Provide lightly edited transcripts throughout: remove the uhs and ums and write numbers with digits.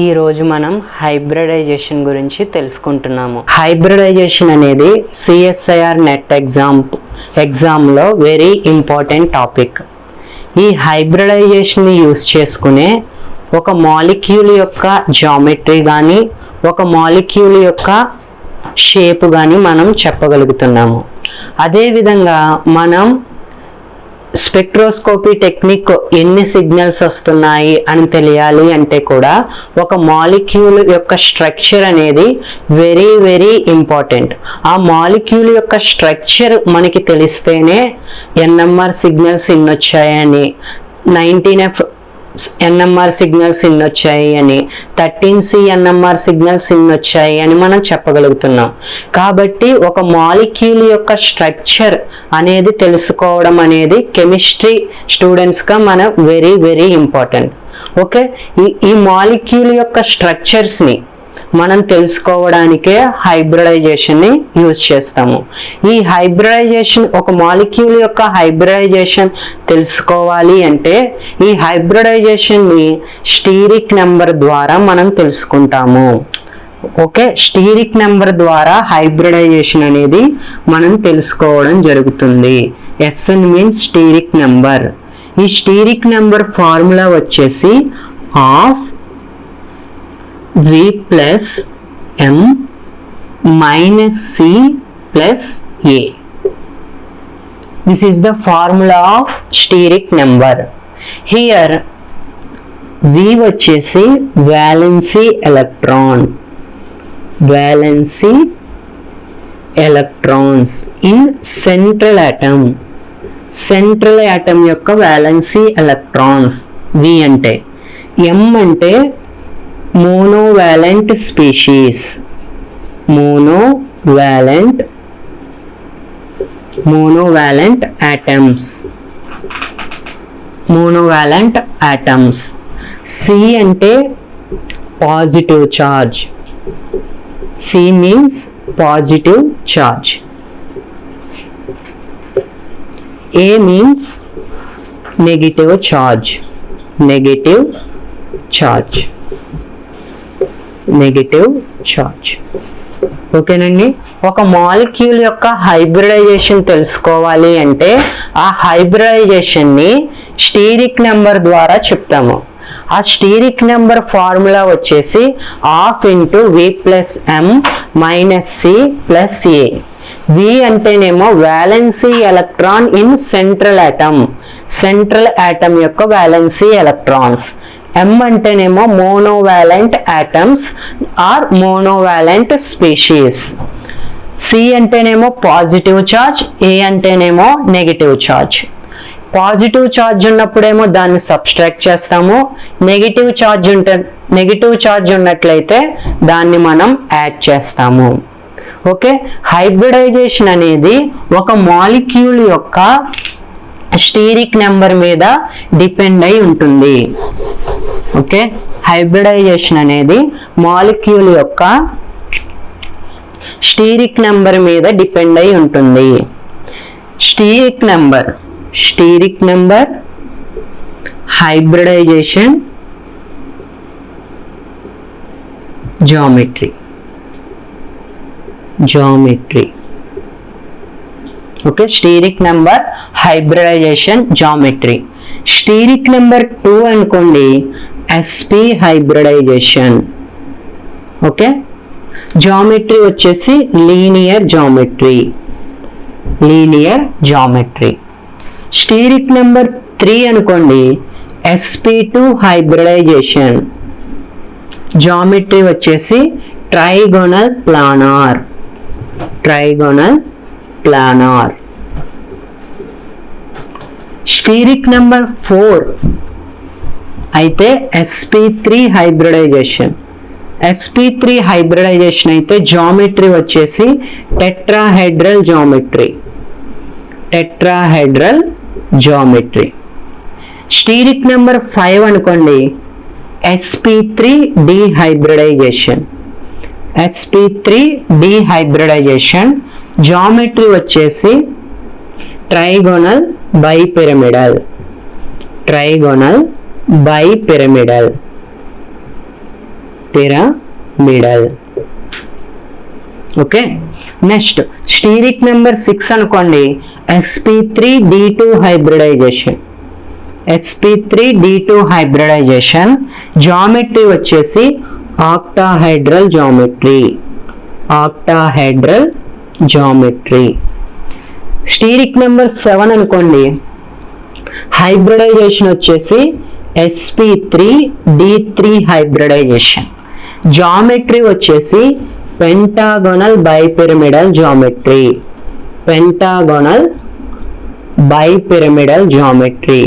ఈ రోజు మనం హైబ్రిడైజేషన్ గురించి తెలుసుకుంటున్నాము. హైబ్రిడైజేషన్ అనేది సిఎస్ఐఆర్ నెట్ ఎగ్జామ్లో వెరీ ఇంపార్టెంట్ టాపిక్. ఈ హైబ్రిడైజేషన్ యూస్ చేసుకునే ఒక మాలిక్యూల్ యొక్క జామెట్రీ కానీ ఒక మాలిక్యూల్ యొక్క షేప్ కానీ మనం చెప్పగలుగుతున్నాము. అదేవిధంగా మనం స్పెక్ట్రోస్కోపీ టెక్నిక్ ఎన్ని సిగ్నల్స్ వస్తున్నాయి అని తెలియాలి అంటే కూడా ఒక మాలిక్యూల్ యొక్క స్ట్రక్చర్ అనేది వెరీ వెరీ ఇంపార్టెంట్. ఆ మాలిక్యూల్ యొక్క స్ట్రక్చర్ మనకి తెలిస్తేనే ఎన్ఎంఆర్ సిగ్నల్స్ ఇన్ని వచ్చాయని, 19F ఎన్ఎంఆర్ సిగ్నల్స్ ఇన్ని వచ్చాయి అని, 13C ఎన్ఎంఆర్ సిగ్నల్స్ ఇన్ని వచ్చాయి అని మనం చెప్పగలుగుతున్నాం. కాబట్టి ఒక మాలిక్యూల్ యొక్క స్ట్రక్చర్ అనేది తెలుసుకోవడం అనేది కెమిస్ట్రీ స్టూడెంట్స్గా మన వెరీ వెరీ ఇంపార్టెంట్. ఓకే, ఈ మాలిక్యూల్ యొక్క స్ట్రక్చర్స్ని మనం తెలుసుకోవడానికే హైబ్రిడైజేషన్ని యూజ్ చేస్తాము. ఈ హైబ్రిడైజేషన్, ఒక మాలిక్యూల్ యొక్క హైబ్రిడైజేషన్ తెలుసుకోవాలి అంటే ఈ హైబ్రిడైజేషన్ని స్టీరిక్ నెంబర్ ద్వారా మనం తెలుసుకుంటాము. ఓకే, స్టీరిక్ నెంబర్ ద్వారా హైబ్రిడైజేషన్ అనేది మనం తెలుసుకోవడం జరుగుతుంది. SN means steric number. ఈ స్టీరిక్ నెంబర్ ఫార్ములా వచ్చేసి of V plus M minus C plus A. This is the formula of steric number. Here V వచ్చేసి valency electrons in central atom యొక్క valency electrons V అంటే. M అంటే monovalent species, monovalent atoms. C అంటే positive charge, C means positive charge. A means negative charge. ఓకేనండి. ఒక molecule యొక్క hybridisation తెలుసుకోవాలి అంటే ఆ హైబ్రిడైజేషన్ని స్టీరిక్ నెంబర్ ద్వారా చెప్తాము. ఆ స్టీరిక్ నెంబర్ ఫార్ములా వచ్చేసి ½ V plus M minus C plus A. V అంటేనేమో valency electron in central atom యొక్క వ్యాలెన్సీ ఎలక్ట్రాన్స్. M అంటేనేమో monovalent atoms or monovalent species. C అంటేనేమో పాజిటివ్ ఛార్జ్, A అంటేనేమో నెగిటివ్ ఛార్జ్. పాజిటివ్ ఛార్జ్ ఉన్నప్పుడేమో దాన్ని subtract చేస్తాము, negative charge ఉన్నట్లయితే దాన్ని మనం యాడ్ చేస్తాము. ఓకే, హైబ్రిడైజేషన్ అనేది ఒక మాలిక్యూల్ యొక్క స్టీరిక్ నెంబర్ మీద డిపెండ్ అయి ఉంటుంది. ఓకే, హైబ్రిడైజేషన్ అనేది మాలిక్యూల్ యొక్క స్టీరిక్ నెంబర్ మీద డిపెండ్ అయి ఉంటుంది. Steric number hybridization geometry. Okay, steric number hybridization geometry. Steric number 2 అనుకోండి, SP హైబ్రిడైజేషన్. ఓకే, జామెట్రీ వచ్చేసి లీనియర్ జామెట్రీ. స్టీరిక్ నెంబర్ 3 అనుకోండి, SP2 హైబ్రిడైజేషన్. జామెట్రీ వచ్చేసి ట్రైగోనల్ ప్లానార్. స్టీరిక్ నెంబర్ 4 అయితే SP3 హైబ్రిడైజేషన్. SP3 హైబ్రిడైజేషన్ అయితే geometry వచ్చేసి tetrahedral geometry. Steric number 5 అనుకోండి, SP3 D hybridization. Geometry వచ్చేసి trigonal bipyramidal. Pyramidal. Okay, next steric number 6 అనుకోండి, sp3d2 hybridization. sp3d2 hybridization geometry వచ్చేసి octahedral geometry. Octahedral geometry. Steric number 7 అనుకోండి, hybridization వచ్చేసి sp3d3 hybridization. Geometry వచ్చేసి pentagonal bipyramidal geometry. Pentagonal bipyramidal geometry.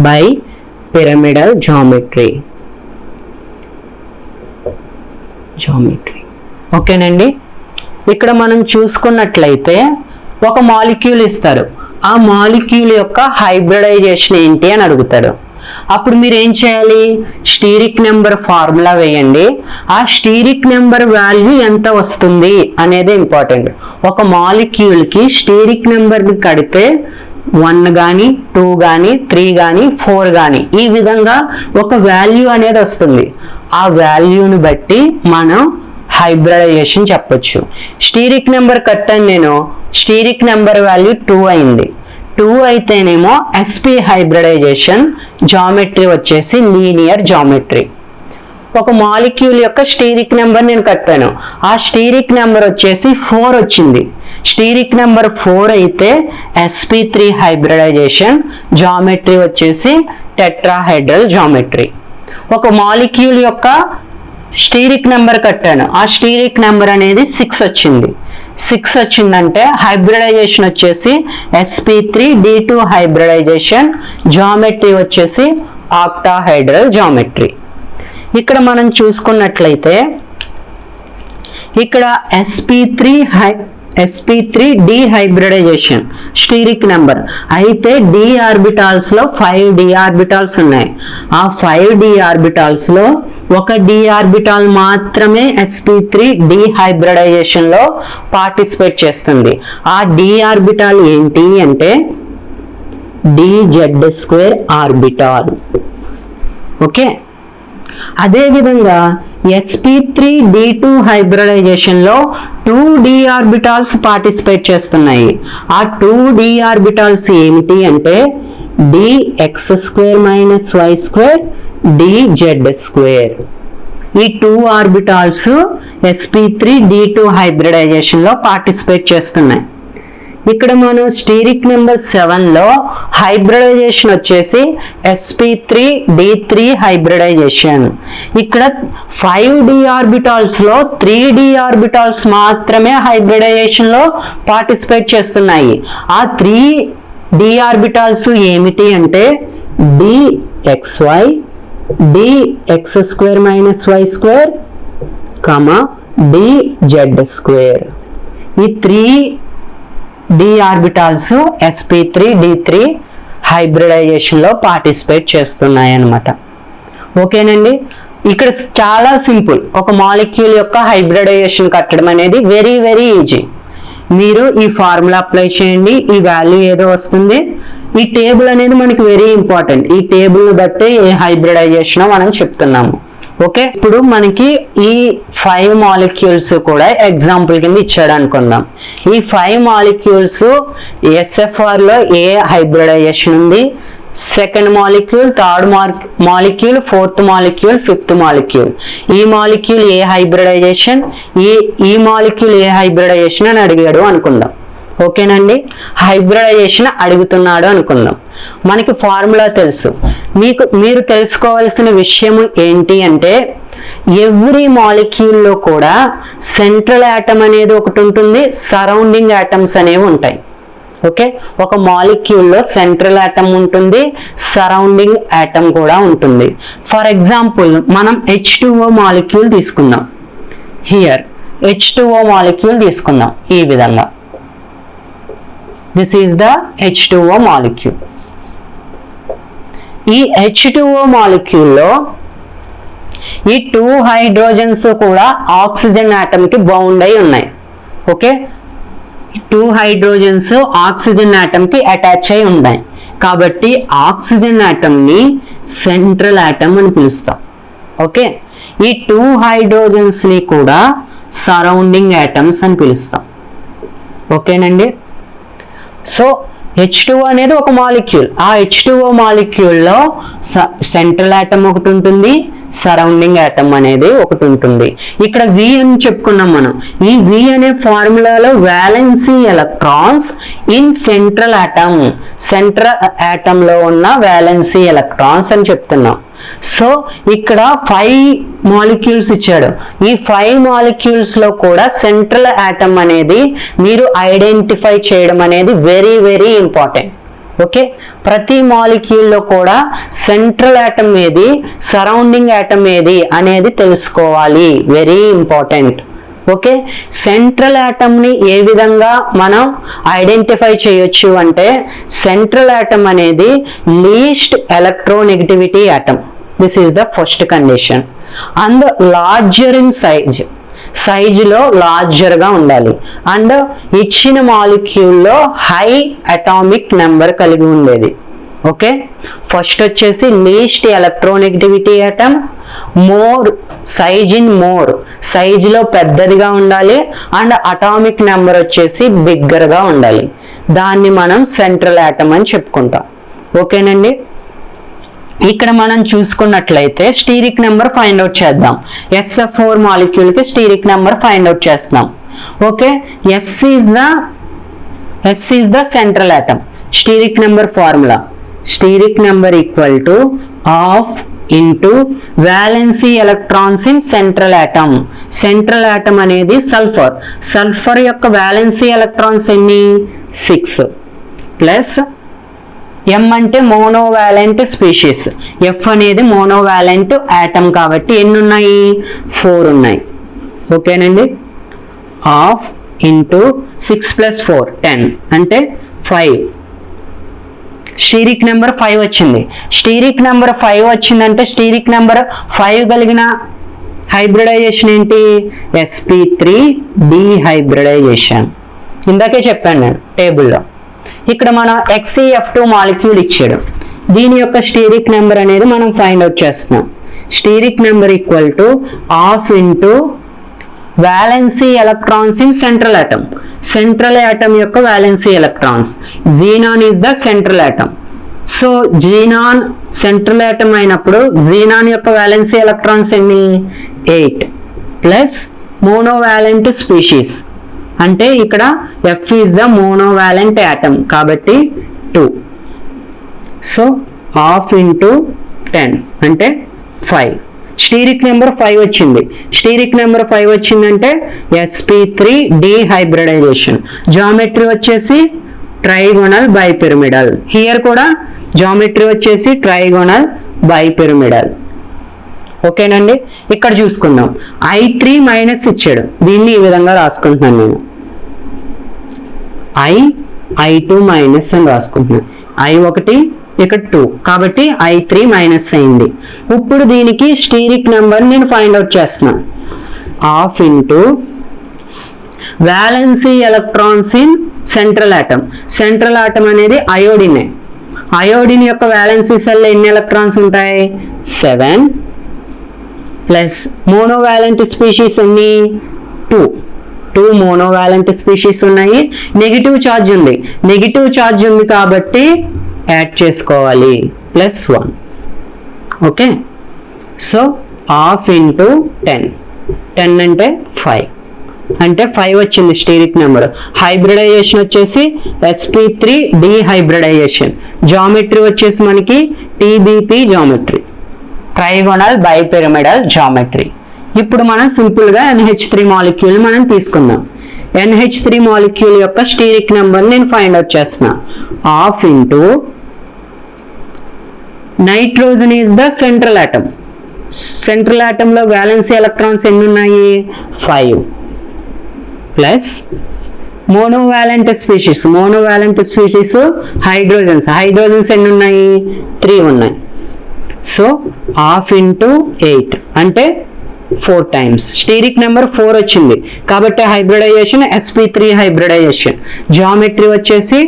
Bipyramidal geometry. ఓకేనండి. ఇక్కడ మనం చూసుకున్నట్లయితే ఒక మాలిక్యూల్ ఇస్తారు, ఆ మాలిక్యూల్ యొక్క హైబ్రిడైజేషన్ ఏంటి అని అడుగుతాడు. అప్పుడు మీరు ఏం చేయాలి, స్టీరిక్ నెంబర్ ఫార్ములా వేయండి. ఆ స్టీరిక్ నెంబర్ వాల్యూ ఎంత వస్తుంది అనేది ఇంపార్టెంట్. ఒక మాలిక్యూల్కి స్టీరిక్ నెంబర్ని కడితే 1 కానీ 2 కానీ 3 కానీ 4 కానీ ఈ విధంగా ఒక వాల్యూ అనేది వస్తుంది. ఆ వాల్యూని బట్టి మనం హైబ్రిడైజేషన్ చెప్పొచ్చు. స్టీరిక్ నెంబర్ కట్టాను నేను, స్టీరిక్ నెంబర్ వాల్యూ 2 అయింది. 2 అయితేనేమో sp హైబ్రిడైజేషన్, జామెట్రీ వచ్చేసి లీనియర్ జామెట్రీ. ఒక మాలిక్యూల్ యొక్క స్టీరిక్ నెంబర్ నేను కట్టాను, ఆ స్టీరిక్ నెంబర్ వచ్చేసి 4 వచ్చింది. స్టీరిక్ నెంబర్ 4 అయితే sp3 హైబ్రిడైజేషన్, జామెట్రీ వచ్చేసి టెట్రాహైడ్రల్ జామెట్రీ. ఒక మాలిక్యూల్ యొక్క స్టీరిక్ నెంబర్ కట్టాను, ఆ స్టీరిక్ నెంబర్ అనేది 6 వచ్చింది. 6 వచ్చిందంటే హైబ్రిడైజేషన్ వచ్చేసి sp3d2 హైబ్రిడైజేషన్, జామెట్రీ వచ్చేసి ఆక్టాహైడ్రల్ జామెట్రీ. ఇక్కడ మనం చూసుకున్నట్లయితే ఇక్కడ sp3d హైబ్రిడైజేషన్ స్టీరిక్ నెంబర్ అయితే d ఆర్బిటాల్స్ లో 5 d ఆర్బిటాల్స్ ఉన్నాయి. ఆ 5 d ఆర్బిటాల్స్ లో ఒక d ఆర్బిటాల్ మాత్రమే sp3d హైబ్రిడైజేషన్ లో పార్టిసిపేట్ చేస్తుంది. ఆ d ఆర్బిటాల్ ఏంటి అంటే dz2 ఆర్బిటాల్. ఓకే, అదే విధంగా sp3d2 హైబ్రిడైజేషన్ లో 2 d ఆర్బిటాల్స్ పార్టిసిపేట్ చేస్తున్నాయి. ఆ 2 d ఆర్బిటాల్స్ ఏమిటి అంటే dx2 - y2 dz2. ఈ 2 ఆర్బిటాల్స్ sp3d2 హైబ్రిడైజేషన్ లో పార్టిసిపేట్ చేస్తున్నాయి. ఇక్కడ మనం స్టీరిక్ నెంబర్ 7 లో హైబ్రిడైజేషన్ వచ్చేసి sp3d3 హైబ్రిడైజేషన్. ఇక్కడ 5 d ఆర్బిటాల్స్ లో 3 d ఆర్బిటాల్స్ మాత్రమే హైబ్రిడైజేషన్ లో పార్టిసిపేట్ చేస్తున్నాయి. ఆ 3 d ఆర్బిటాల్స్ ఏమిటి అంటే dxy, dx2 - y2, dz2. ఈ 3 d ఆర్బిటాల్స్ sp3d3 హైబ్రిడైజేషన్ లో పార్టిసిపేట్ చేస్తున్నాయి అన్నమాట. ఓకేనండి, ఇక్కడ చాలా సింపుల్. ఒక మాలిక్యూల్ యొక్క హైబ్రిడైజేషన్ కట్టడం అనేది వెరీ వెరీ ఈజీ. మీరు ఈ ఫార్ములా అప్లై చేయండి, ఈ వాల్యూ ఏదో వస్తుంది. ఈ టేబుల్ అనేది మనకి వెరీ ఇంపార్టెంట్. ఈ టేబుల్ ని బట్టి ఏ హైబ్రిడైజేషన్ మనం చెప్తున్నాము. ఓకే, ఇప్పుడు మనకి ఈ 5 మాలిక్యూల్స్ కూడా ఎగ్జాంపుల్ కింద ఇచ్చాడు అనుకుందాం. ఈ 5 మాలిక్యూల్స్ SFR లో ఏ హైబ్రిడైజేషన్ ఉంది, second molecule, third molecule, fourth molecule, fifth molecule. ఈ మాలిక్యూల్ ఏ హైబ్రిడైజేషన్, ఈ మాలిక్యూల్ ఏ హైబ్రిడైజేషన్ అని అడిగాడు అనుకుందాం. ఓకేనండి, హైబ్రిడైజేషన్ అడుగుతున్నాడు అనుకుందాం. మనకి ఫార్ములా తెలుసు. మీరు తెలుసుకోవాల్సిన విషయం ఏంటి అంటే ఎవ్రీ మాలిక్యూల్లో కూడా సెంట్రల్ ఆటమ్ అనేది ఒకటి ఉంటుంది, సరౌండింగ్ ఆటమ్స్ అనేవి ఉంటాయి. ఓకే, ఒక మాలిక్యూల్లో సెంట్రల్ ఆటమ్ ఉంటుంది, సరౌండింగ్ ఆటమ్ కూడా ఉంటుంది. ఫర్ ఎగ్జాంపుల్ మనం H2O మాలిక్యూల్ తీసుకుందాం. హియర్ H2O మాలిక్యూల్ తీసుకుందాం. ఈ విధంగా this is the H2O molecule. ఈ H2O మాలిక్యూల్లో ఈ 2 హైడ్రోజన్స్ కూడా ఆక్సిజన్ ఆటమ్ కి బౌండ్ అయి ఉన్నాయి. ఓకే, 2 హైడ్రోజన్స్ ఆక్సిజన్ ఆటమ్ కి అటాచ్ అయి ఉన్నాయి కాబట్టి ఆక్సిజన్ ఆటమ్ ని సెంట్రల్ ఆటమ్ అని పిలుస్తాం. ఓకే, ఈ 2 హైడ్రోజన్స్ ని కూడా సరౌండింగ్ ఆటమ్స్ అని పిలుస్తాం. ఓకేనండి. సో H2 అనేది ఒక మాలిక్యూల్. ఆ H2O మాలిక్యూల్లో సెంట్రల్ ఆటమ్ ఒకటి ఉంటుంది, సరౌండింగ్ ఆటమ్ అనేది ఒకటి ఉంటుంది. ఇక్కడ V అని చెప్పుకున్నాం మనం. ఈ V అనే ఫార్ములాలో valency electrons in central atom, central atom లో ఉన్న వ్యాలెన్సీ ఎలక్ట్రాన్స్ అని చెప్తున్నాం. సో ఇక్కడ 5 మాలిక్యూల్స్ ఇచ్చాడు. ఈ 5 మాలిక్యూల్స్ లో కూడా సెంట్రల్ ఆటమ్ అనేది మీరు ఐడెంటిఫై చేయడం అనేది వెరీ వెరీ ఇంపార్టెంట్. ఓకే, ప్రతి మాలిక్యూల్లో కూడా సెంట్రల్ ఆటమ్ ఏది, సరౌండింగ్ ఆటమ్ ఏది అనేది తెలుసుకోవాలి. Very important. Okay, central atom ని ఏ విధంగా మనం ఐడెంటిఫై చేయొచ్చు అంటే, సెంట్రల్ ఆటమ్ అనేది least electronegativity atom. This is the first condition. And larger in సైజులో లార్జర్ గా ఉండాలి. అండ్ ఇచ్చిన మాలిక్యూల్లో హై అటామిక్ నెంబర్ కలిగి ఉండేది. ఓకే, ఫస్ట్ వచ్చేసి least electronegativity atom, more size in more, సైజులో పెద్దదిగా ఉండాలి. అండ్ అటామిక్ నెంబర్ వచ్చేసి బిగ్గర్ గా ఉండాలి. దాన్ని మనం సెంట్రల్ ఆటమ్ అని చెప్పుకుంటాం. ఓకేనండి. ఇక్కడ మనం చూసుకున్నట్లయితే స్టీరిక్ నెంబర్ ఫైండ్ అవుట్ చేద్దాం. SF4 మాలిక్యూల్ కి స్టీరిక్ నెంబర్ ఫైండ్ అవుట్ చేస్తున్నాం. Okay, S is the central atom. Steric number formula, steric number equal to half into valency electrons in central atom. Central atom అనేది sulphur. Sulphur యొక్క valency electrons ఎన్ని? 6 plus M అంటే monovalent species, F అనేది monovalent atom కాబట్టి ఎన్ని ఉన్నాయి? 4 ఉన్నాయి. ఓకేనండి. హాఫ్ ఇంటూ 6 ప్లస్ 4 10 అంటే 5. స్టీరిక్ నెంబర్ 5 వచ్చింది. స్టీరిక్ నెంబర్ 5 వచ్చిందంటే స్టీరిక్ నెంబర్ 5 కలిగిన హైబ్రిడైజేషన్ ఏంటి? sp3 డీహైబ్రిడైజేషన్. ఇందాకే చెప్పాను నేను టేబుల్లో. ఇక్కడ మనం XeF2 మాలిక్యూల్ ఇచ్చాడు. దీని యొక్క స్టీరిక్ నెంబర్ అనేది మనం ఫైండ్ అవుట్ చేస్తున్నాం. Steric number equal to half into valency electrons in central atom. Central atom యొక్క valency electrons. Xenon is the central atom. So xenon central atom అయినప్పుడు జీనాన్ యొక్క valency electrons ఎన్ని? 8 plus monovalent species అంటే ఇక్కడ F is the monovalent atom కాబట్టి 2. So half into 10 అంటే 5. Steric number 5 వచ్చింది. Steric number 5 వచ్చిందంటే sp3 డీహైబ్రిడైజేషన్. జామెట్రీ వచ్చేసి ట్రైగోనల్ బైపిరమిడల్. హియర్ కూడా జామెట్రీ వచ్చేసి ట్రైగోనల్ బైపిరమిడల్. ఓకేనండి. ఇక్కడ చూసుకుందాం. I3 మైనస్ ఇచ్చాడు. దీన్ని ఈ విధంగా రాసుకుంటున్నాను నేను. I2 మైనస్ అని రాసుకుంటున్నాను. I1 ఇక్కడ 2 కాబట్టి I3 మైనస్ అయింది. ఇప్పుడు దీనికి స్టీరిక్ నెంబర్ నేను ఫైండ్ అవుట్ చేస్తున్నాను. Half into valency electrons in central atom. Central atom అనేది అయోడినే. అయోడిన్ యొక్క వ్యాలెన్సీ సెల్ ఎన్ని ఎలక్ట్రాన్స్ ఉంటాయి? 7 ప్లస్ మోనోవాలెంట్ స్పీషీస్ ఎన్ని? 2 మోనోవాలెంట్ స్పీషీస్ ఉన్నాయి. నెగిటివ్ ఛార్జ్ ఉంది. నెగిటివ్ ఛార్జ్ ఉంది కాబట్టి యాడ్ చేసుకోవాలి +1. ఓకే, సో హాఫ్ ఇంటూ 10 అంటే 5 అంటే 5 వచ్చింది స్టీరిక్ నెంబర్. హైబ్రిడైజేషన్ వచ్చేసి sp3 డీహైబ్రిడైజేషన్. జామెట్రీ వచ్చేసి మనకి TBP geometry, trigonal bipyramidal geometry. ఇప్పుడు మనం సింపుల్ గా NH3 మాలిక్యూల్ మనం తీసుకుందాం. NH3 మాలిక్యూల్ యొక్క స్టీరిక్ నెంబర్ నేను ఫైండ్ అవుట్ చేస్తున్నా. Half into nitrogen is the central atom. Central atom లో వ్యాలెన్సీ ఎలక్ట్రాన్స్ ఎన్ని ఉన్నాయి? 5 plus monovalent species. Monovalent species hydrogens ఎన్ని ఉన్నాయి? 3 ఉన్నాయి. సో హాఫ్ ఇంటూ 8 అంటే 4 టైమ్స్. స్టీరిక్ నెంబర్ 4 వచ్చింది కాబట్టి హైబ్రిడైజేషన్ sp3 హైబ్రిడైజేషన్. జామెట్రీ వచ్చేసి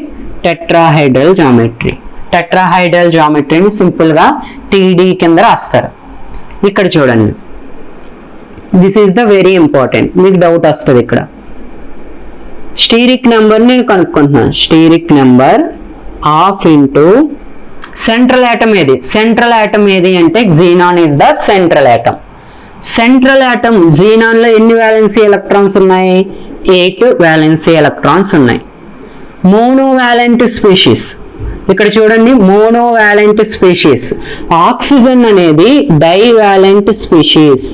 టెట్రాహైడ్రల్ జామెట్రీ. టెట్రాహైడ్రల్ జామెట్రీని సింపుల్ గా TD కింద రాస్తారు. ఇక్కడ చూడండి, this is the very important, మీకు డౌట్ వస్తుంది ఇక్కడ. స్టీరిక్ నెంబర్ నేను కనుక్కుంటున్నాను. Steric number half into central atom ఏది, సెంట్రల్ ఆటమ్ ఏది అంటే xenon is the central atom. Central atom xenon లో ఎన్ని వ్యాలెన్సీ ఎలక్ట్రాన్స్ ఉన్నాయి? 8 వ్యాలెన్సీ ఎలక్ట్రాన్స్ ఉన్నాయి. మోనోవాలెంట్ స్పీషీస్, ఇక్కడ చూడండి మోనోవాలెంట్ స్పీషీస్. ఆక్సిజన్ అనేది డైవాలెంట్ స్పీషీస్,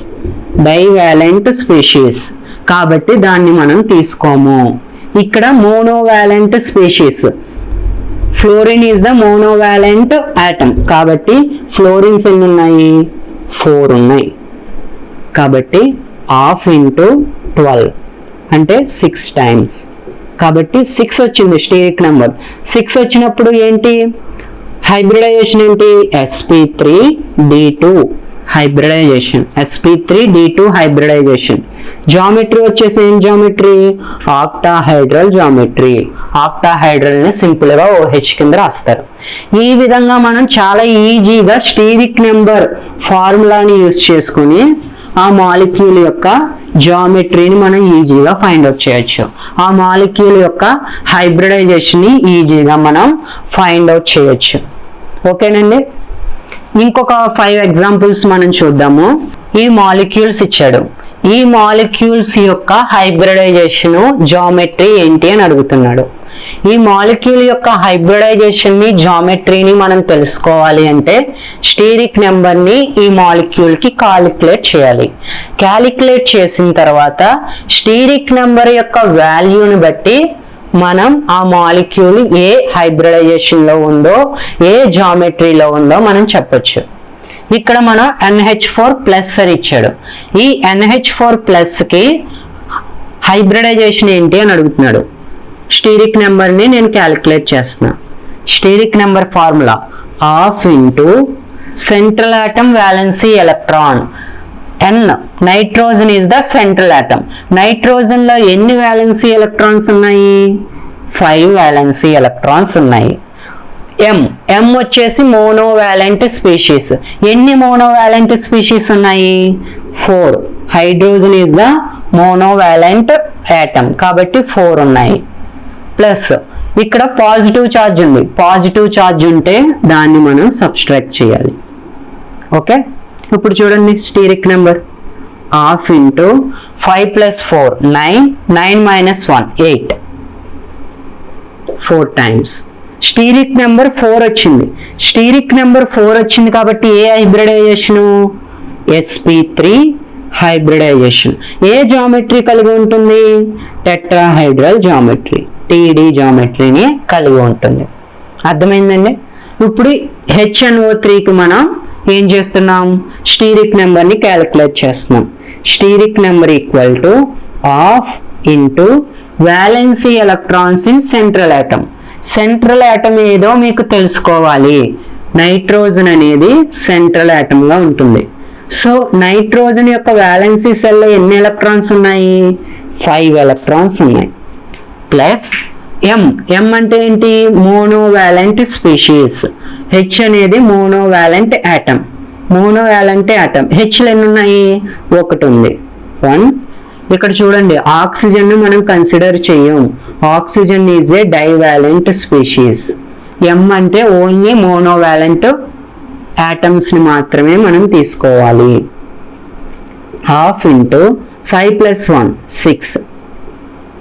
డైవాలెంట్ స్పీషీస్ కాబట్టి దాన్ని మనం తీసుకోము. ఇక్కడ monovalent species, fluorine is the monovalent atom కాబట్టి ఫ్లోరిన్స్ ఎన్ని ఉన్నాయి? 4 ఉన్నాయి. కాబట్టి హాఫ్ ఇంటూ 12 అంటే 6 టైమ్స్. కాబట్టి 6 వచ్చింది స్టీరిక్ నెంబర్. 6 వచ్చినప్పుడు ఏంటి హైబ్రిడైజేషన్ ఏంటి? sp3d2 hybridization, sp3d2 hybridization. Geometry వచ్చేసి ఏం జామెట్రీ? Octahedral geometry. ఆక్టాహైడ్రల్ ని సింపుల్ గా OH కింద రాస్తారు. ఈ విధంగా మనం చాలా ఈజీగా స్టీరిక్ నెంబర్ ఫార్ములాని యూజ్ చేసుకుని ఆ మాలిక్యూల్ యొక్క జామెట్రీని మనం ఈజీగా ఫైండ్ అవుట్ చేయొచ్చు. ఆ మాలిక్యూల్ యొక్క హైబ్రిడైజేషన్ ని ఈజీగా మనం ఫైండ్ అవుట్ చేయొచ్చు. ఓకేనండి. ఇంకొక 5 ఎగ్జాంపుల్స్ మనం చూద్దాము. ఈ మాలిక్యూల్స్ ఇచ్చాడు, ఈ మాలిక్యూల్స్ యొక్క హైబ్రిడైజేషన్ జామెట్రీ ఏంటి అని అడుగుతున్నాడు. ఈ మాలిక్యూల్ యొక్క హైబ్రిడైజేషన్ ని జామెట్రీని మనం తెలుసుకోవాలి అంటే స్టీరిక్ నెంబర్ ని ఈ మాలిక్యూల్ కి కాలిక్యులేట్ చేయాలి. కాలిక్యులేట్ చేసిన తర్వాత స్టీరిక్ నెంబర్ యొక్క వాల్యూని బట్టి మనం ఆ మాలిక్యూల్ ఏ హైబ్రిడైజేషన్ లో ఉందో, ఏ జామెట్రీలో ఉందో మనం చెప్పొచ్చు. ఇక్కడ మనం NH4+ అని ఇచ్చాడు. ఈ NH4+ కి హైబ్రిడైజేషన్ ఏంటి అని అడుగుతున్నాడు. స్టీరిక్ నెంబర్ ని నేను క్యాలిక్యులేట్ చేస్తున్నా. Steric number formula half into central atom valency electron. N nitrogen is the central atom. Nitrogen లో ఎన్ని వ్యాలెన్సీ ఎలక్ట్రాన్స్ ఉన్నాయి? 5 వ్యాలెన్సీ ఎలక్ట్రాన్స్ ఉన్నాయి. M వచ్చేసి మోనోవాలెంట్ స్పీషీస్. ఎన్ని మోనోవాలెంట్ స్పీషీస్ ఉన్నాయి? 4. Hydrogen is the monovalent atom కాబట్టి 4 ఉన్నాయి. ప్లస్ ఇక్కడ పాజిటివ్ ఛార్జ్ ఉంది, పాజిటివ్ ఛార్జ్ ఉంటే దాన్ని మనం సబ్స్ట్రాక్ట్ చేయాలి. ఓకే, ఇప్పుడు చూడండి steric number half into 5 + 4 9, 9 - 1 8, 4 times. Steric number 4 వచ్చింది. స్టీరిక్ నెంబర్ 4 వచ్చింది కాబట్టి ఏ హైబ్రిడైజేషన్? sp3 hybridization. ఏ జామెట్రీ కలిగి ఉంటుంది? టెట్రాహైడ్రల్ జామెట్రీ, TD జామెట్రీని కలిగి ఉంటుంది. అర్థమైందండి. ఇప్పుడు HNO3కి మనం ఏం చేస్తున్నాం? స్టీరిక్ నెంబర్ని క్యాలిక్యులేట్ చేస్తున్నాం. Steric number equal to half into valency electrons in central atom. Central atom ఏదో మీకు తెలుసుకోవాలి. నైట్రోజన్ అనేది సెంట్రల్ ఆటమ్ గా ఉంటుంది. సో నైట్రోజన్ యొక్క వ్యాలెన్సీ సెల్లో ఎన్ని ఎలక్ట్రాన్స్ ఉన్నాయి? 5 ఎలక్ట్రాన్స్ ఉన్నాయి. ప్లస్ M అంటే ఏంటి? Monovalent species. H అనేది మోనోవాలెంట్ ఆటమ్. మోనోవాలెంట్ ఆటమ్ Hలో ఎన్ని ఉన్నాయి? 1 ఉంది. 1. ఇక్కడ చూడండి ఆక్సిజన్ ను మనం కన్సిడర్ చేయం. Oxygen is a divalent species. M అంటే ఓన్లీ మోనోవాలెంట్ ఆటమ్స్ ని మాత్రమే మనం తీసుకోవాలి. Half into 5 + 1 6,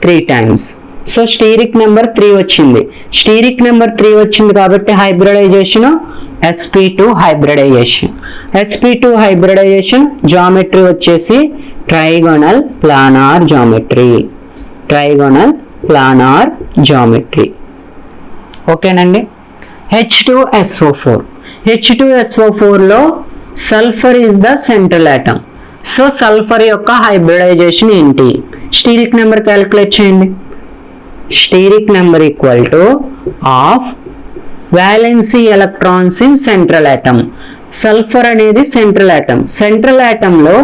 3 times. So steric number 3 వచ్చింది. స్టీరిక్ నెంబర్ 3 వచ్చింది కాబట్టి hybridization sp2 hybridization. sp2 hybridization geometry వచ్చేసి trigonal planar geometry. Trigonal planar geometry. ఓకేనండి. H2SO4. H2SO4 లో sulphur is the central atom. So sulphur యొక్క హైబ్రిడైజేషన్ ఏంటి? స్టీరిక్ నెంబర్ క్యాలిక్యులేట్ చేయండి. Steric number equal to half valency electrons in central atom. Sulphur అనేది central atom. Central atom లో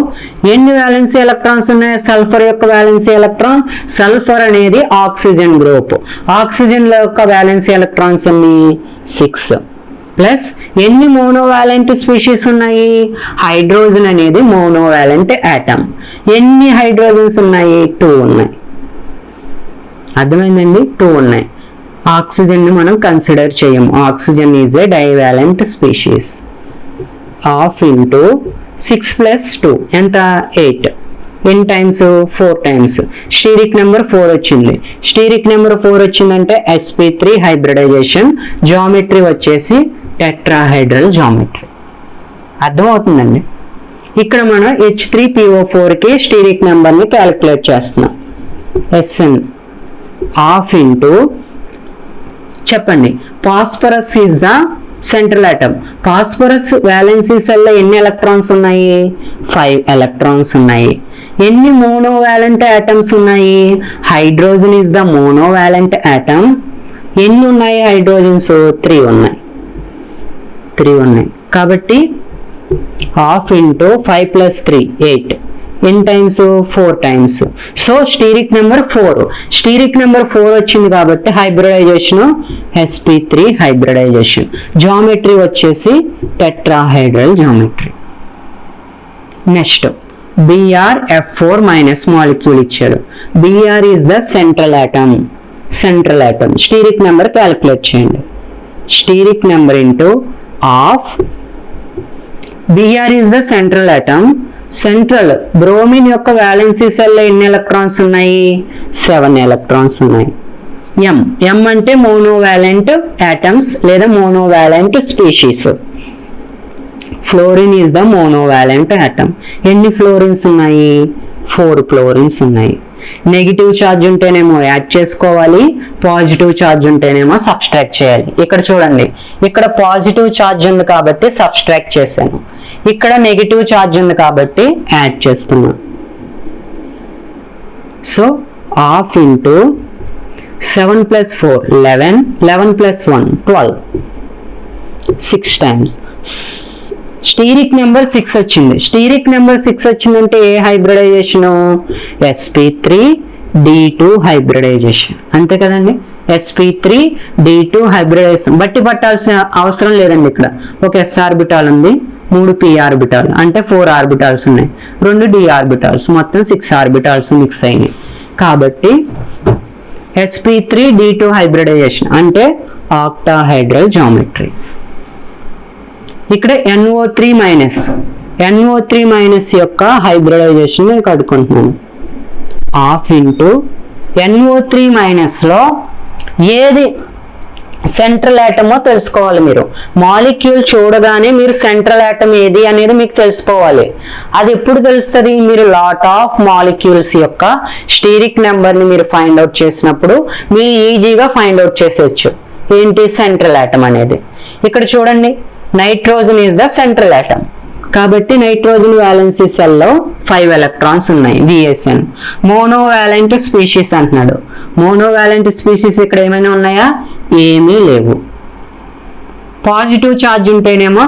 ఎన్ని valency electrons ఉన్నాయి? Sulphur యొక్క valency electron, sulphur అనేది oxygen group. Oxygen యొక్క వ్యాలెన్సీ ఎలక్ట్రాన్స్ ఎన్ని? 6. ప్లస్ ఎన్ని మోనోవాలెంట్ స్పీషీస్ ఉన్నాయి? హైడ్రోజన్ అనేది మోనోవాలెంట్ ఆటమ్. ఎన్ని హైడ్రోజన్స్ ఉన్నాయి? 2 ఉన్నాయి. అర్థమైందండి? 2 ఉన్నాయి. ఆక్సిజన్ ని మనం కన్సిడర్ చేయము. Oxygen is a divalent species. Half into 6 plus 2 ఎంత? 8. ఎన్ని టైమ్స్? 4 టైమ్స్. స్టీరిక్ నెంబర్ 4 వచ్చింది. స్టీరిక్ నెంబర్ 4 వచ్చిందంటే sp3 హైబ్రిడైజేషన్. జామెట్రీ వచ్చేసి టెట్రాహైడ్రల్ జామెట్రీ. అర్థమవుతుందండి? ఇక్కడ మనం H3PO4 కి స్టీరిక్ నెంబర్ ని క్యాలిక్యులేట్ చేస్తున్నాం. Sn హాఫ్ ఇంటూ చెప్పండి. Phosphorus is the central atom. Phosphorus valency సెల్లో ఎన్ని ఎలక్ట్రాన్స్ ఉన్నాయి? 5 ఎలక్ట్రాన్స్ ఉన్నాయి. ఎన్ని మోనోవాలెంట్ ఆటమ్స్ ఉన్నాయి? Hydrogen is the monovalent atom. ఎన్ని ఉన్నాయి హైడ్రోజన్స్? 3 ఉన్నాయి. 3 ఉన్నాయి. కాబట్టి హాఫ్ ఇంటూ 5 ప్లస్ 3 8. ఎన్ని times? 4 times. So steric number 4. Steric number 4 వచ్చింది కాబట్టి హైబ్రిడైజేషన్ sp3 హైబ్రిడైజేషన్. జామెట్రీ వచ్చేసి tetrahedral geometry. Next BrF4 minus molecule ఇచ్చాడు. Br is the central atom. Central atom. Steric number calculate చేయండి. Steric number into half. Br is the central atom. Central bromine యొక్క valency సెల్లో ఎన్ని electrons ఉన్నాయి? 7 electrons ఉన్నాయి. M అంటే monovalent atoms లేదా monovalent species. Fluorine is the monovalent atom. ఎన్ని ఫ్లోరిన్స్ ఉన్నాయి? 4 ఫ్లోరిన్స్ ఉన్నాయి. నెగిటివ్ ఛార్జ్ ఉంటేనేమో యాడ్ చేసుకోవాలి, పాజిటివ్ ఛార్జ్ ఉంటేనేమో సబ్స్ట్రాక్ట్ చేయాలి. ఇక్కడ చూడండి, ఇక్కడ పాజిటివ్ ఛార్జ్ ఉంది కాబట్టి సబ్స్ట్రాక్ట్ చేశాను. ఇక్కడ నెగిటివ్ ఛార్జ్ ఉంది కాబట్టి యాడ్ చేస్తున్నాను. So half into 7 plus 4 11. 11 plus 1 12. 6 times. Steric number 6 వచ్చింది. స్టీరిక్ నెంబర్ 6 వచ్చిందంటే ఏ హైబ్రిడైజేషన్? sp3d2 hybridisation. అంతే కదండి? sp3d2 hybridisation. బట్టి పట్టాల్సిన అవసరం లేదండి. ఇక్కడ ఒక s ఆర్బిటాల్ ఉంది, 3 p ఆర్బిటాల్ అంటే 4 ఆర్బిటాల్స్ ఉన్నాయి, 2 d ఆర్బిటాల్స్, మొత్తం 6 ఆర్బిటాల్స్ మిక్స్ అయినాయి. కాబట్టి sp3d2 హైబ్రిడైజేషన్ అంటే ఆక్టాహైడ్రల్ జామెట్రీ. ఇక్కడ NO3 మైనస్ యొక్క హైబ్రిడైజేషన్ నేను కడుక్కుంటున్నాను. హాఫ్ ఇంటూ NO3 మైనస్ లో ఏది సెంట్రల్ ఆటమో తెలుసుకోవాలి. మీరు మాలిక్యూల్ చూడగానే మీరు సెంట్రల్ ఆటమ్ ఏది అనేది మీకు తెలుసుకోవాలి. అది ఎప్పుడు తెలుస్తుంది? మీరు లాట్ ఆఫ్ మాలిక్యూల్స్ యొక్క స్టీరిక్ నెంబర్ ని మీరు ఫైండ్ అవుట్ చేసినప్పుడు మీరు ఈజీగా ఫైండ్ అవుట్ చేసేయచ్చు ఏంటి సెంట్రల్ ఆటమ్ అనేది. ఇక్కడ చూడండి, nitrogen is the central atom కాబట్టి నైట్రోజన్ వ్యాలెన్సీ సెల్లో 5 ఎలక్ట్రాన్స్ ఉన్నాయి. VSN మోనోవాలెంట్ స్పీషీస్ అంటున్నాడు. మోనోవాలెంట్ స్పీషీస్ ఇక్కడ ఏమైనా ఉన్నాయా? ఏమీ లేవు. పాజిటివ్ ఛార్జ్ ఉంటేనేమో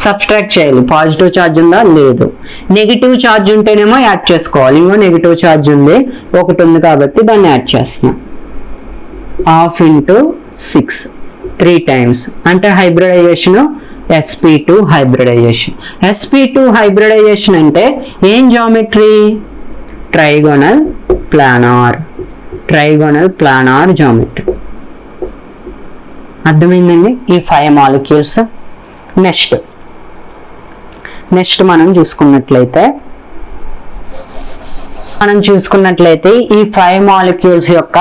సబ్స్ట్రాక్ట్ చేయాలి. పాజిటివ్ ఛార్జ్ ఉందా? లేదు. నెగిటివ్ ఛార్జ్ ఉంటేనేమో యాడ్ చేసుకోవాలి. ఇంకో నెగిటివ్ ఛార్జ్ ఉంది, ఒకటి ఉంది కాబట్టి దాన్ని యాడ్ చేస్తున్నాం. హాఫ్ ఇంటూ 6 3 టైమ్స్ అంటే hybridization sp2 hybridization. sp2 hybridization అంటే ఏం జామెట్రీ? Trigonal planar geometry. అర్థమైందండి? ఈ 5 మాలిక్యూల్స్. నెక్స్ట్ మనం చూసుకున్నట్లయితే ఈ 5 మాలిక్యూల్స్ యొక్క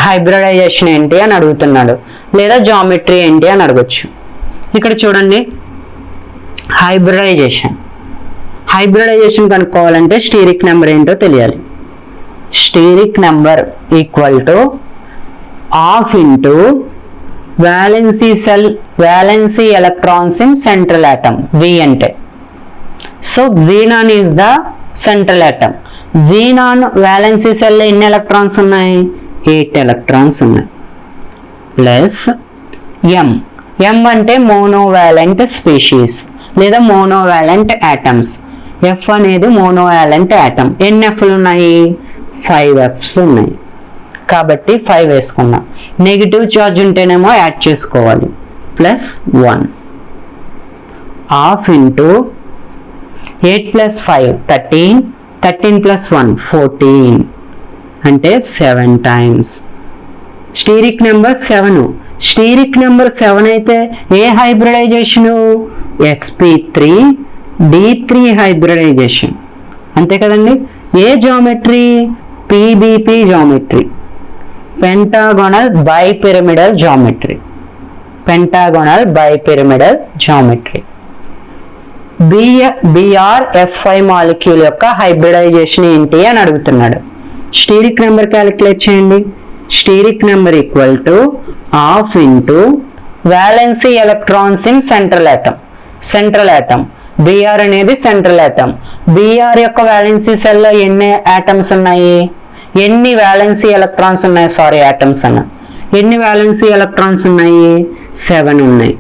హైబ్రిడైజేషన్ ఏంటి అని అడుగుతున్నాడు, లేదా జామెట్రీ ఏంటి అని అడగచ్చు. ఇక్కడ చూడండి, హైబ్రిడైజేషన్ కనుక్కోవాలంటే స్టీరిక్ నెంబర్ ఏంటో తెలియాలి. Steric number equal to half into valency electrons in central atom. V అంటే so xenon is the central atom. xenon valency సెల్లో ఎన్ని ఎలక్ట్రాన్స్ ఉన్నాయి? 8 ఎలక్ట్రాన్స్ ఉన్నాయి. ప్లస్ M అంటే మోనోవాలెంట్ స్పీషీస్ లేదా మోనోవాలెంట్ ఆటమ్స్. F అనేది మోనోవాలెంట్ ఆటమ్. ఎన్ని F'లు ఉన్నాయి? 5 F's కాబట్టి 5 వేసుకున్నాం. నెగిటివ్ ఛార్జ్ ఉంటేనేమో యాడ్ చేసుకోవాలి. Plus 1 half into 8 plus 5 13, 13 plus 1 14 అంటే 7 times. Steric number 7. Steric number 7 అయితే ఏ హైబ్రిడైజేషను? sp3d3 హైబ్రిడైజేషన్ అంతే కదండి. ఏ geometry? PBP geometry, pentagonal bipyramidal geometry. Pentagonal bipyramidal geometry. BrF5 molecule యొక్క హైబ్రిడైజేషన్ ఏంటి అని అడుగుతున్నాడు. స్టీరిక్ నెంబర్ క్యాలిక్యులేట్ చేయండి. Steric number equal to half into valency electrons in central atom. Central atom Br అనేది central atom. Br యొక్క valency సెల్లో ఎన్ని atoms ఉన్నాయి? ఎన్ని వ్యాలెన్సీ ఎలక్ట్రాన్స్ ఉన్నాయి? సారీ, ఆటమ్స్ అన్న. ఎన్ని వ్యాలెన్సీ ఎలక్ట్రాన్స్ ఉన్నాయి? 7 ఉన్నాయి.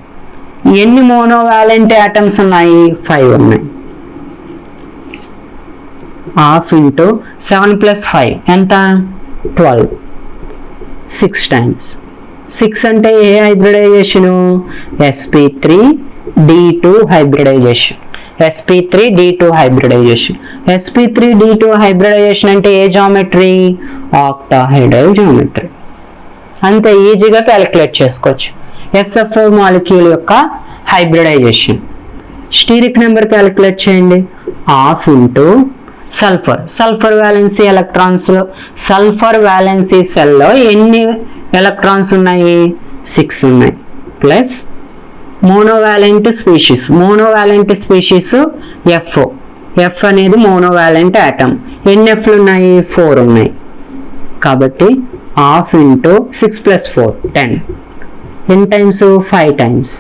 ఎన్ని మోనోవాలెంట్ ఆటమ్స్ ఉన్నాయి? 5 ఉన్నాయి. హాఫ్ ఇంటూ 7 ప్లస్ 5 ఎంత? 12. 6 టైమ్స్. 6 అంటే ఏ hybridization? sp3d2 hybridization. sp3d2 hybridization. sp3d2 hybridization అంటే ఏ జామెట్రీ? Octahedral geometry. అంతే ఈజీగా క్యాలిక్యులేట్ చేసుకోవచ్చు. SF4 మాలిక్యూల్ యొక్క హైబ్రిడైజేషన్. స్టీరిక్ నెంబర్ క్యాలిక్యులేట్ చేయండి. Half into sulphur. Sulphur valency ఎలక్ట్రాన్స్లో సల్ఫర్ వ్యాలెన్సీ సెల్లో ఎన్ని ఎలక్ట్రాన్స్ ఉన్నాయి? 6 ఉన్నాయి. Plus monovalent species. Monovalent species F అనేది మోనోవాలెంట్ ఆటమ్. ఎన్ని F'లు ఉన్నాయి? 4 ఉన్నాయి. కాబట్టి హాఫ్ ఇంటూ 6 ప్లస్ 4 10. ఎన్ని times? 5 times.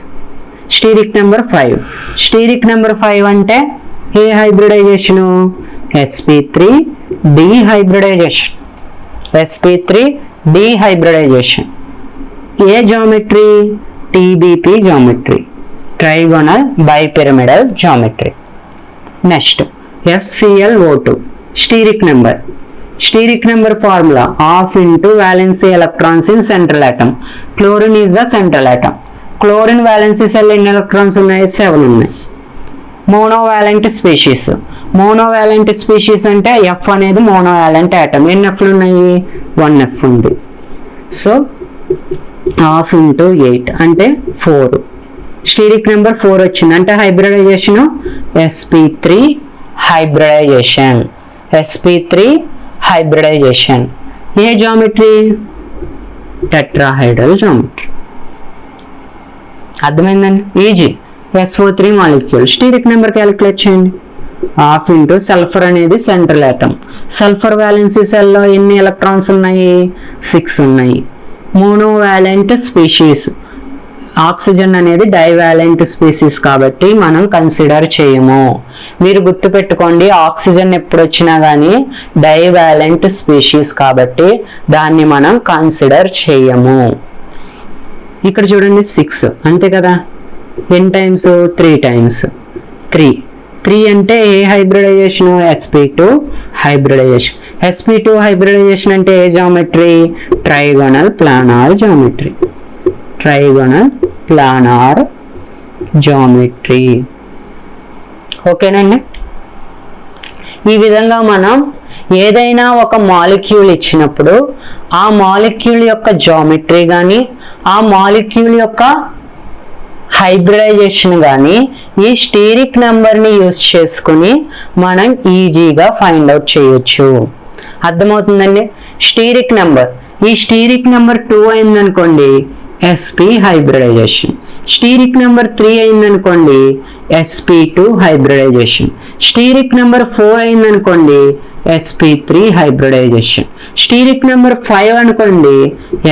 Steric number 5. Steric number 5 అంటే ఏ hybridization? sp3d hybridization. sp3d hybridization. ఏ geometry? TBP geometry, trigonal bipyramidal geometry. Next FClO2 steric number. Steric number formula half into valency electrons in central atom. Chlorine is the central atom. Chlorine valency shell ఎన్ని electrons ఉన్నాయి? 7 ఉన్నాయి. Monovalent species. Monovalent species అంటే F అనేది monovalent atom. ఎన్ని F'లు ఉన్నాయి? 1 F ఉంది. So half into 8 అంటే 4. స్టీరిక్ నెంబర్ 4 వచ్చింది. అంటే hybridization sp3 hybridization. sp3 hybridization. ఏ జామెట్రీ? Tetrahedral geometry. అర్థమైందండి? Easy. SO3 molecule. Steric number calculate చేయండి. హాఫ్ ఇంటూ సల్ఫర్ అనేది సెంట్రల్ ఆటమ్. సల్ఫర్ వ్యాలెన్సీ సెల్లో ఎన్ని ఎలక్ట్రాన్స్ ఉన్నాయి? 6 ఉన్నాయి. Monovalent species. ఆక్సిజన్ అనేది డైవాలెంట్ స్పీసీస్ కాబట్టి మనం కన్సిడర్ చేయము. మీరు గుర్తుపెట్టుకోండి, ఆక్సిజన్ ఎప్పుడు వచ్చినా కానీ డైవాలెంట్ స్పీషీస్ కాబట్టి దాన్ని మనం కన్సిడర్ చేయము. ఇక్కడ చూడండి 6 అంతే కదా. ఎన్ని టైమ్స్? 3 టైమ్స్. 3 అంటే ఏ hybridisation? sp2 hybridization. sp2 hybridization అంటే ఏ geometry? Trigonal planar geometry. Trigonal planar geometry. ఓకేనండి. ఈ విధంగా మనం ఏదైనా ఒక మాలిక్యూల్ ఇచ్చినప్పుడు ఆ మాలిక్యూల్ యొక్క జామెట్రీ కానీ ఆ మాలిక్యూల్ యొక్క హైబ్రిడైజేషన్ కానీ ఈ స్టీరిక్ నెంబర్ని యూజ్ చేసుకుని మనం ఈజీగా ఫైండ్ అవుట్ చేయొచ్చు. అర్థమవుతుందండి? Steric number. ఈ స్టీరిక్ నెంబర్ 2 అయిందనుకోండి sp హైబ్రిడైజేషన్. స్టీరిక్ నెంబర్ 3 అయిందనుకోండి sp2 హైబ్రిడైజేషన్. స్టీరిక్ నెంబర్ 4 అయిందనుకోండి sp3 హైబ్రిడైజేషన్. స్టీరిక్ నెంబర్ 5 అనుకోండి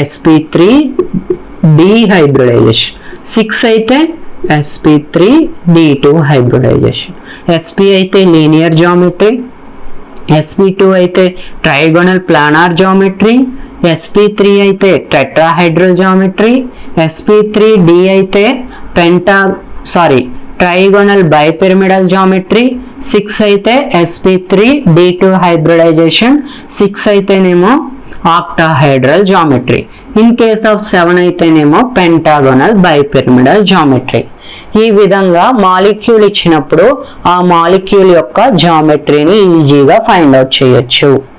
sp3d హైబ్రిడైజేషన్. 6 అయితే sp3d2 హైబ్రిడైజేషన్. sp అయితే లీనియర్ జామెట్రీ. sp2 అయితే ట్రైగోనల్ ప్లానార్ జామెట్రీ. sp3 అయితే టెట్రాహైడ్రల్ జామెట్రీ. sp3d అయితే ట్రైగోనల్ బైపిరమిడల్ జామెట్రీ. 6 అయితే sp3d2 హైబ్రిడైజేషన్. 6 అయితేనేమో octahedral geometry. In case of 7 అయితేనేమో పెంటాగోనల్ బైపిరమిడల్ జామెట్రీ. ఈ విధంగా మాలిక్యూల్ ఇచ్చినప్పుడు ఆ మాలిక్యూల్ యొక్క జామెట్రీని ఈజీగా ఫైండ్ అవుట్ చేయొచ్చు.